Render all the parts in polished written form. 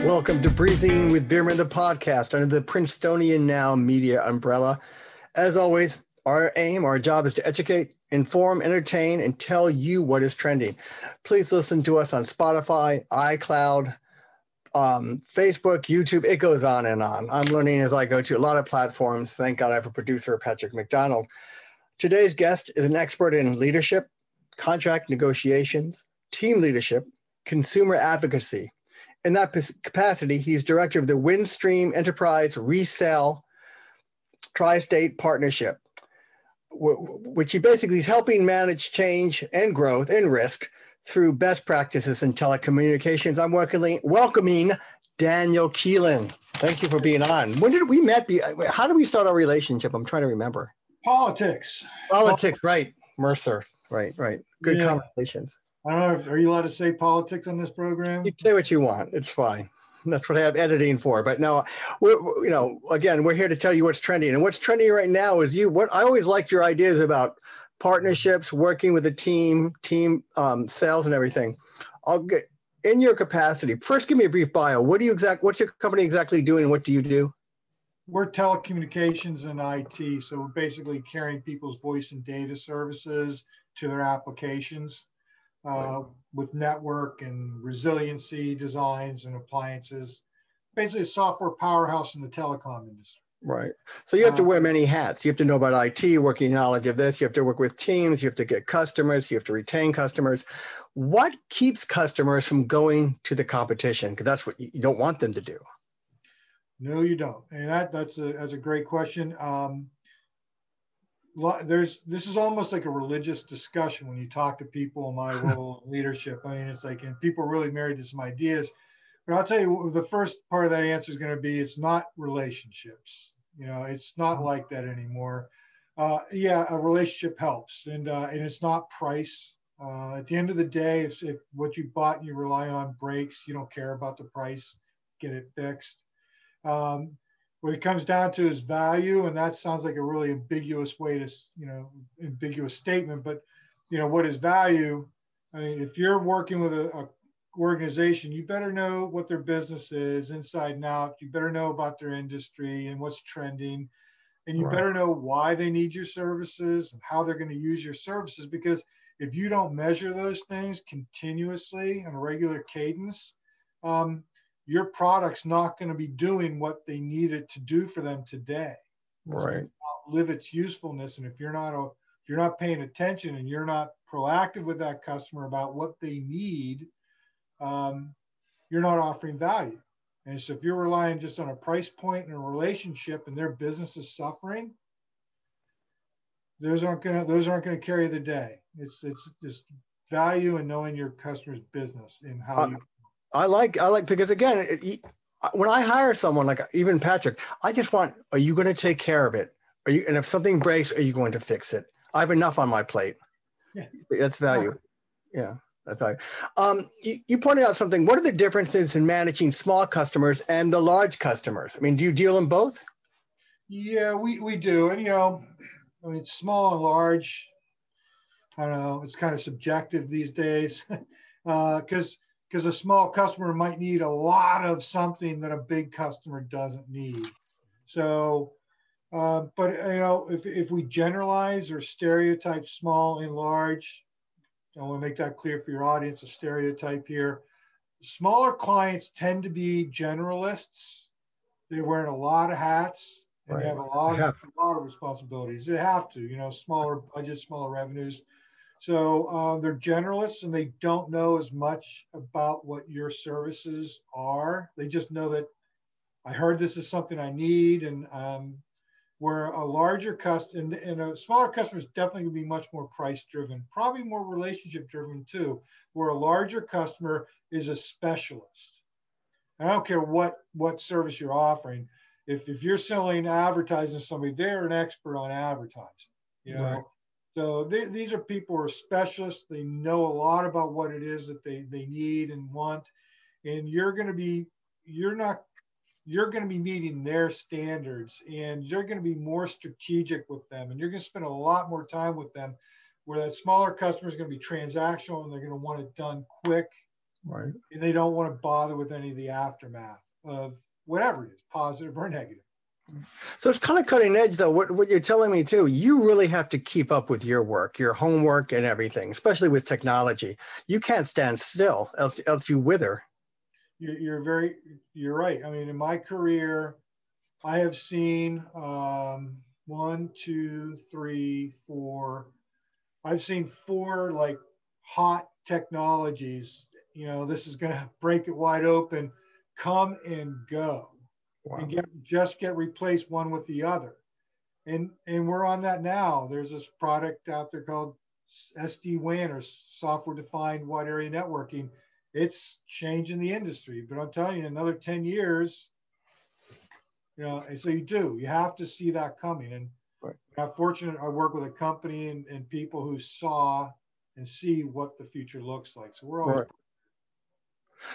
Welcome to Breezin with Bierman, the podcast under the Princetonian Now media umbrella. As always, our job is to educate, inform, entertain, and tell you what is trending. Please listen to us on Spotify, iCloud, Facebook, YouTube. It goes on and on. I'm learning as I go to a lot of platforms. Thank God I have a producer, Patrick McDonald. Today's guest is an expert in leadership, contract negotiations, team leadership, consumer advocacy. In that capacity, he's director of the Windstream Enterprise Resale Tristate Partnership, which he basically is helping manage change and growth and risk through best practices in telecommunications. I'm welcoming Daniel Keelan. Thank you for being on. When did we met? How did we start our relationship? I'm trying to remember. Politics, right. Mercer, right. Good conversations. I don't know, are you allowed to say politics on this program? You can say what you want. It's fine. That's what I have editing for. But no, we're here to tell you what's trending. And what's trending right now is I always liked your ideas about partnerships, working with a team sales and everything. I'll get in your capacity. First, give me a brief bio. What's your company exactly doing? What do you do? We're telecommunications and IT. So we're basically carrying people's voice and data services to their applications. With network and resiliency designs and appliances, basically a software powerhouse in the telecom industry. Right. So you have to wear many hats. You have to know about IT, working knowledge of this. You have to work with teams. You have to get customers. You have to retain customers. What keeps customers from going to the competition? Because that's what you don't want them to do. No, you don't. And that's a great question. This is almost like a religious discussion when you talk to people in my role in leadership. I mean, it's like, and people are really married to some ideas. But I'll tell you, the first part of that answer is going to be, it's not relationships. It's not like that anymore. A relationship helps, and it's not price. At the end of the day, if what you bought and you rely on breaks, you don't care about the price. Get it fixed. What it comes down to is value, and that sounds like a really ambiguous way to, ambiguous statement. But what is value? I mean, if you're working with a organization, you better know what their business is inside and out. You better know about their industry and what's trending, and you better know why they need your services and how they're going to use your services. Because if you don't measure those things continuously on a regular cadence, your product's not going to be doing what they need it to do for them today. Right. So live its usefulness. And if you're not paying attention and you're not proactive with that customer about what they need, you're not offering value. And so if you're relying just on a price point and a relationship and their business is suffering, those aren't going to carry the day. It's just value and knowing your customer's business and how you. I like because again, when I hire someone like even Patrick, I just want, are you going to take care of it? And if something breaks, are you going to fix it? I have enough on my plate. Yeah. That's value. Yeah, that's value. You pointed out something. What are the differences in managing small customers and the large customers? I mean, do you deal in both? Yeah, we do. And, I mean, small and large, I don't know, it's kind of subjective these days because a small customer might need a lot of something that a big customer doesn't need. So, but if we generalize or stereotype small and large, I want to make that clear for your audience, a stereotype here. Smaller clients tend to be generalists. They're wearing a lot of hats and they have a lot of responsibilities. They have to, smaller budgets, smaller revenues. So they're generalists and they don't know as much about what your services are. They just know that I heard this is something I need. And where a larger customer and a smaller customer is definitely going to be much more price driven, probably more relationship driven too, where a larger customer is a specialist. I don't care what service you're offering. If you're selling advertising to somebody, they're an expert on advertising, Right. So these are people who are specialists. They know a lot about what it is that they need and want. And you're going to be meeting their standards, and you're going to be more strategic with them. And you're going to spend a lot more time with them, where that smaller customer is going to be transactional and they're going to want it done quick, Right. And they don't want to bother with any of the aftermath of whatever it is, positive or negative. So it's kind of cutting edge, though. What you're telling me too, you really have to keep up with your work, your homework, and everything, especially with technology. You can't stand still, else you wither. You're right. I mean, in my career, I have seen one, two, three, four. I've seen four like hot technologies. You know, this is going to break it wide open, come and go, Wow. and get replaced one with the other. And we're on that now. There's this product out there called SD-WAN, or software defined wide area networking. It's changing the industry, but I'm telling you, another 10 years, you know, and so you have to see that coming. And Right. I'm fortunate, I work with a company and people who saw and see what the future looks like. So we're always. Right.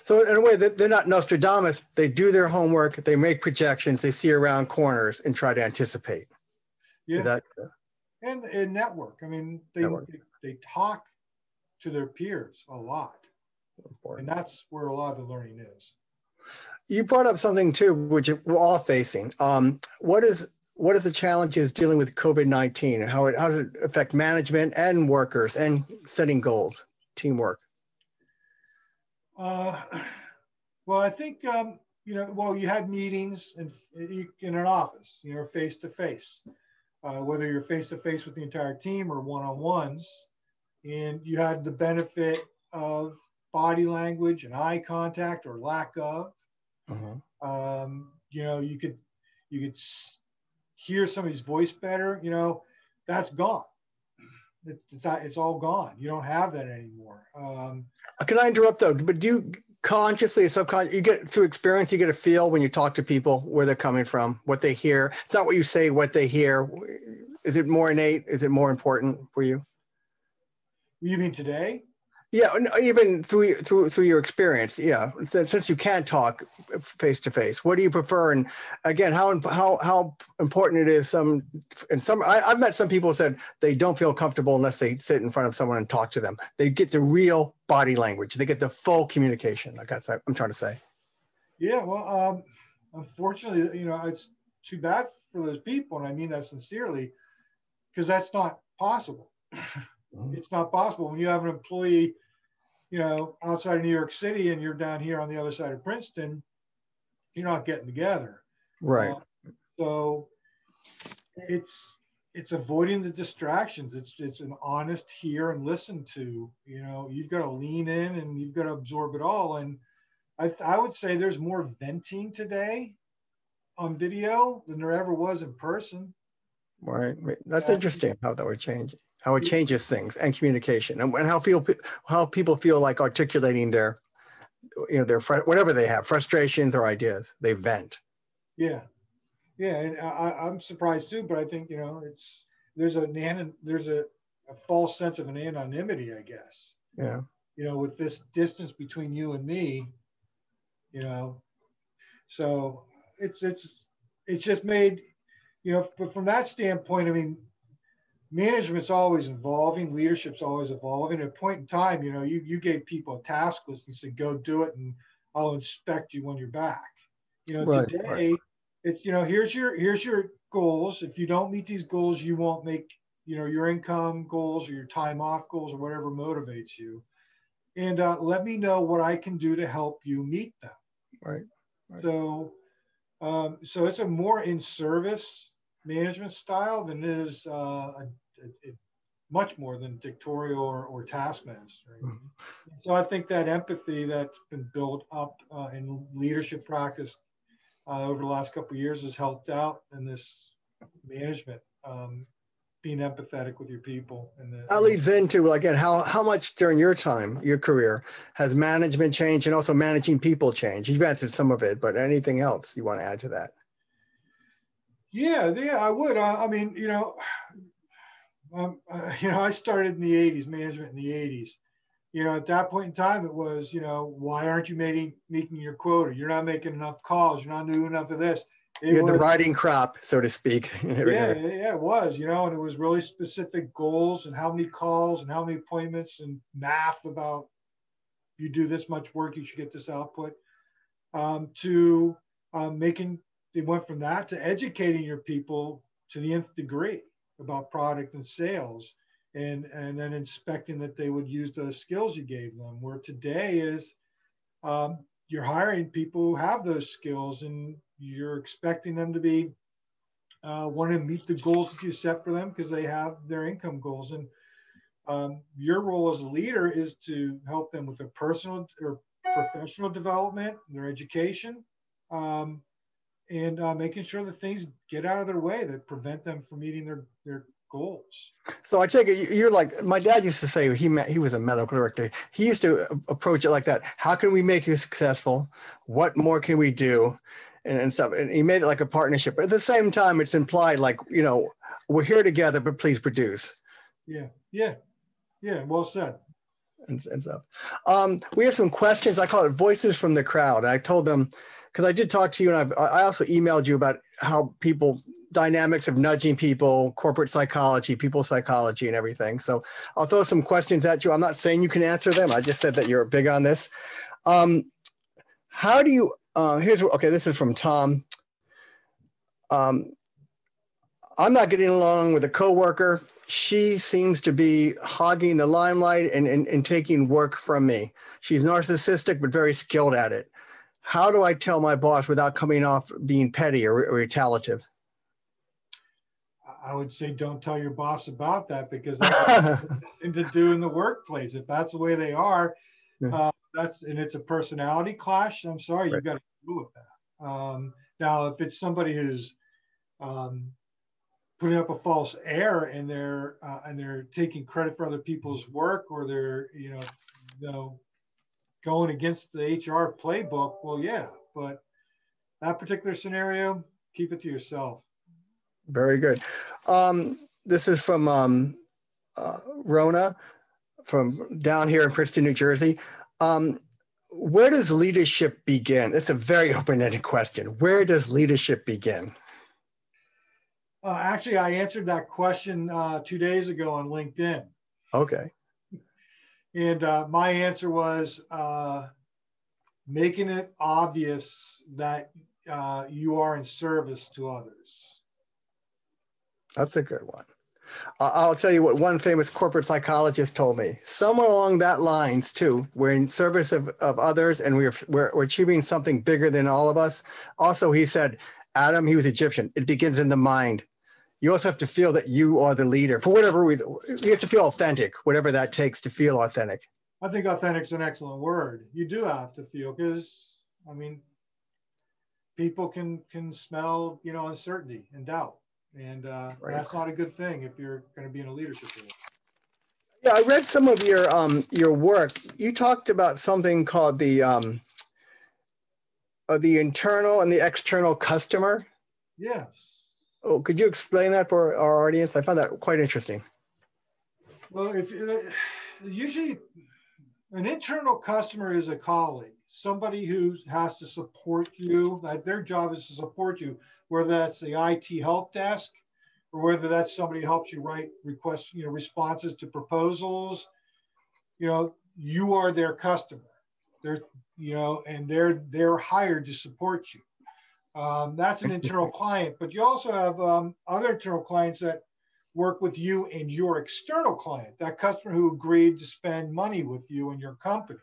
So in a way, they're not Nostradamus. They do their homework. They make projections. They see around corners and try to anticipate. Yeah. Is that and network. I mean, they talk to their peers a lot. important? And that's where a lot of the learning is. You brought up something too, which we're all facing. What is the challenges dealing with COVID-19? How does it affect management and workers and setting goals, teamwork? Well, I think you know. Well, you had meetings in an office, you know, face to face. Whether you're face to face with the entire team or one-on-ones, and you had the benefit of body language and eye contact or lack of. You know, you could hear somebody's voice better. You know, that's gone. It's all gone. You don't have that anymore. Can I interrupt though? But do you consciously or subconsciously, you get through experience, you get a feel when you talk to people where they're coming from, what they hear. It's not what you say, what they hear. Is it more innate? Is it more important for you? You mean today? Yeah, even through your experience. Yeah, since you can't talk face to face, what do you prefer? And again, how important it is. I've met some people who said they don't feel comfortable unless they sit in front of someone and talk to them. They get the real body language. They get the full communication. Like that's what I'm trying to say. Yeah, well, unfortunately, you know, it's too bad for those people, and I mean that sincerely, because that's not possible. It's not possible when you have an employee, you know, outside of New York City and you're down here on the other side of Princeton. You're not getting together, right? So it's avoiding the distractions. It's an honest hear and listen to. You know, you've got to lean in and you've got to absorb it all. And I would say there's more venting today on video than there ever was in person. Right. That's interesting how that would change, how it changes things and communication, and how people feel like articulating their, you know, their whatever they have, frustrations or ideas, they vent. Yeah. Yeah. And I'm surprised too, but I think, you know, there's a false sense of an anonymity, I guess. Yeah. You know, with this distance between you and me, you know, so it's just made, you know, but from that standpoint, I mean, management's always evolving, leadership's always evolving. At a point in time, you know, you gave people a task list and said, go do it, and I'll inspect you when you're back. You know, right, today, right. It's, you know, here's your goals. If you don't meet these goals, you won't make, you know, your income goals or your time off goals or whatever motivates you. And let me know what I can do to help you meet them. Right. Right. So it's a more in-service management style than it is much more than dictatorial or taskmaster. Mm-hmm. So I think that empathy that's been built up in leadership practice over the last couple of years has helped out in this management, being empathetic with your people. And that leads into, again, how much during your time, your career, has management changed and also managing people changed? You've answered some of it, but anything else you want to add to that? Yeah, I would. I mean, you know, I started in the 80s, management in the 80s. You know, at that point in time, it was, you know, why aren't you making your quota? You're not making enough calls. You're not doing enough of this. You had the riding crop, so to speak. Yeah, it was, you know, and it was really specific goals and how many calls and how many appointments and math about you do this much work, you should get this output, to making, they went from that to educating your people to the nth degree about product and sales, and then inspecting that they would use the skills you gave them. Where today is, you're hiring people who have those skills, and you're expecting them to be want to meet the goals that you set for them because they have their income goals. And your role as a leader is to help them with their personal or professional development, their education, and making sure that things get out of their way that prevent them from meeting their goals. So I take it you're like, my dad used to say, he was a medical director. He used to approach it like that. How can we make you successful? What more can we do? And stuff. And he made it like a partnership. But at the same time, it's implied like, we're here together, but please produce. Yeah. Well said. And stuff. We have some questions. I call it voices from the crowd. And I told them, because I did talk to you, and I also emailed you about how dynamics of nudging people, corporate psychology, people psychology, and everything. So I'll throw some questions at you. I'm not saying you can answer them. I just said that you're big on this. How do you, this is from Tom. I'm not getting along with a coworker. She seems to be hogging the limelight and taking work from me. She's narcissistic, but very skilled at it. How do I tell my boss without coming off being petty or retaliative? I would say don't tell your boss about that, because that's nothing to do in the workplace. If that's the way they are, and it's a personality clash, I'm sorry, you've got to deal with that. Now, if it's somebody who's putting up a false air and they're taking credit for other people's work, or they're going against the HR playbook, well, yeah, but that particular scenario, keep it to yourself. Very good. This is from Rona from down here in Princeton, New Jersey. Where does leadership begin? It's a very open-ended question. Where does leadership begin? Actually, I answered that question 2 days ago on LinkedIn. Okay. And my answer was making it obvious that you are in service to others. That's a good one. I'll tell you what one famous corporate psychologist told me. Somewhere along that lines too, we're in service of others, and we're achieving something bigger than all of us. Also, he said, Adam, he was Egyptian, it begins in the mind. You also have to feel that you are the leader. For whatever reason, you have to feel authentic, whatever that takes to feel authentic. I think authentic is an excellent word. You do have to feel, because, I mean, people can smell, uncertainty and doubt. And that's not a good thing if you're going to be in a leadership role. Yeah, I read some of your work. You talked about something called the internal and the external customer. Yes. Oh, could you explain that for our audience? I found that quite interesting. Well, usually an internal customer is a colleague, somebody who has to support you. Their job is to support you, whether that's the IT help desk, or whether that's somebody who helps you write requests, responses to proposals. You are their customer. And they're hired to support you. That's an internal client, but you also have other internal clients that work with you and your external client, that customer who agreed to spend money with you and your company.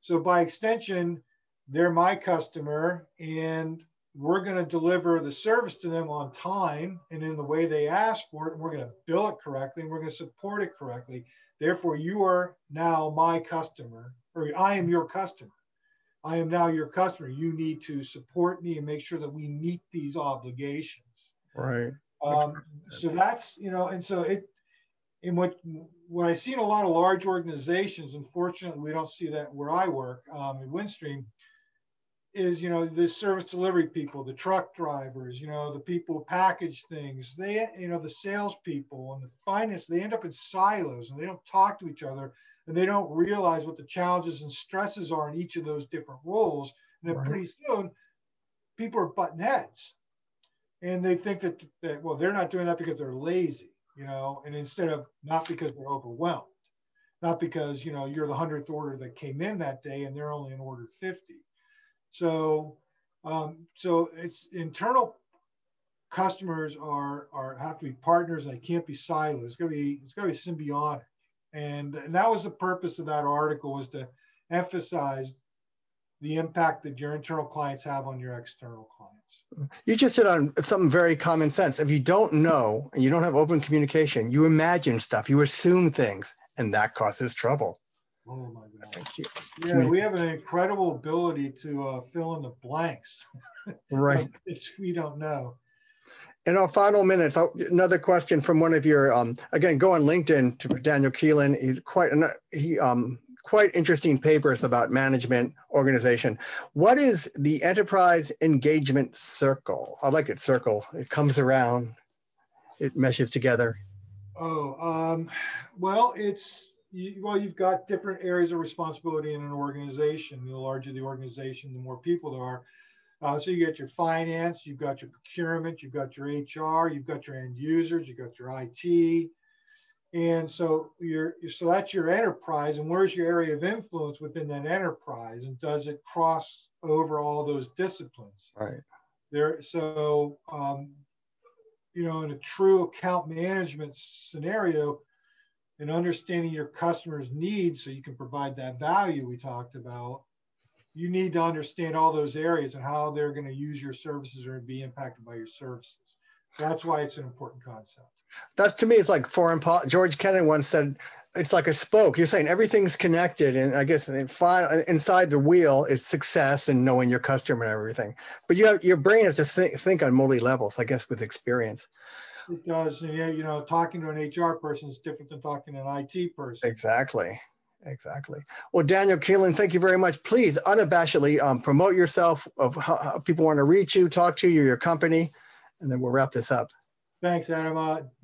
So by extension, they're my customer, and we're going to deliver the service to them on time and in the way they ask for it, and we're going to bill it correctly, and we're going to support it correctly. Therefore, you are now my customer, or I am your customer. I am now your customer. You need to support me and make sure that we meet these obligations. Right. So that's, and so what I see in a lot of large organizations, unfortunately, we don't see that where I work in Windstream, is, the service delivery people, the truck drivers, the people who package things, they, the salespeople and the finance, they end up in silos and they don't talk to each other, and they don't realize what the challenges and stresses are in each of those different roles. And then pretty soon, people are butting heads. And they think that, well, they're not doing that because they're lazy, and instead of not because they're overwhelmed. not because, you know, you're the 100th order that came in that day and they're only in order 50. So, so it's internal customers have to be partners, and they can't be silos. It's got to be symbiotic. And that was the purpose of that article, was to emphasize the impact that your internal clients have on your external clients. You just hit on something very common sense. If you don't know and you don't have open communication, you imagine stuff, you assume things, and that causes trouble. Oh my God. Thank you. Yeah, we have an incredible ability to fill in the blanks. Right. We don't know. In our final minutes, another question from one of your, again, go on LinkedIn to Daniel Keelan. He's quite interesting papers about management organization. What is the enterprise engagement circle? I like it, circle. It comes around, it meshes together. Oh, well, you've got different areas of responsibility in an organization. The larger the organization, the more people there are. So you got your finance, you've got your procurement, you've got your HR, you've got your end users, you've got your IT. And so so that's your enterprise. And where's your area of influence within that enterprise? And does it cross over all those disciplines? Right. So, you know, in a true account management scenario, and understanding your customers' needs so you can provide that value we talked about, you need to understand all those areas and how they're going to use your services or be impacted by your services. That's why it's an important concept. That's, to me, it's like George Kennan once said, it's like a spoke. You're saying everything's connected, and I guess inside the wheel is success and knowing your customer and everything. But your brain has to think on multi levels, I guess, with experience. It does. And yeah, you know, talking to an HR person is different than talking to an IT person. Exactly. Well, Daniel Keelan, thank you very much. Please unabashedly promote yourself, of how people want to reach you, talk to you, your company, and then we'll wrap this up. Thanks, Adam.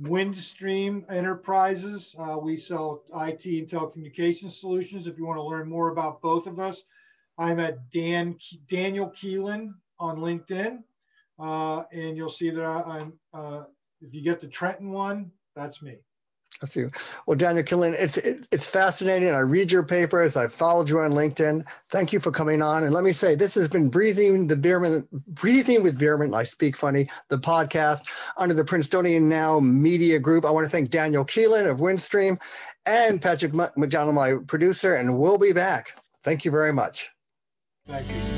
Windstream Enterprises. We sell IT and telecommunications solutions. If you want to learn more about both of us, I'm at Daniel Keelan on LinkedIn, and you'll see that I'm. If you get the Trenton one, that's me. That's you. Well, Daniel Keelan, it's fascinating. I read your papers. I followed you on LinkedIn. Thank you for coming on. And let me say, this has been Breezin with Bierman. I speak funny, the podcast under the Princetonian Now Media Group. I want to thank Daniel Keelan of Windstream and Patrick McDonald, my producer, and we'll be back. Thank you very much. Thank you.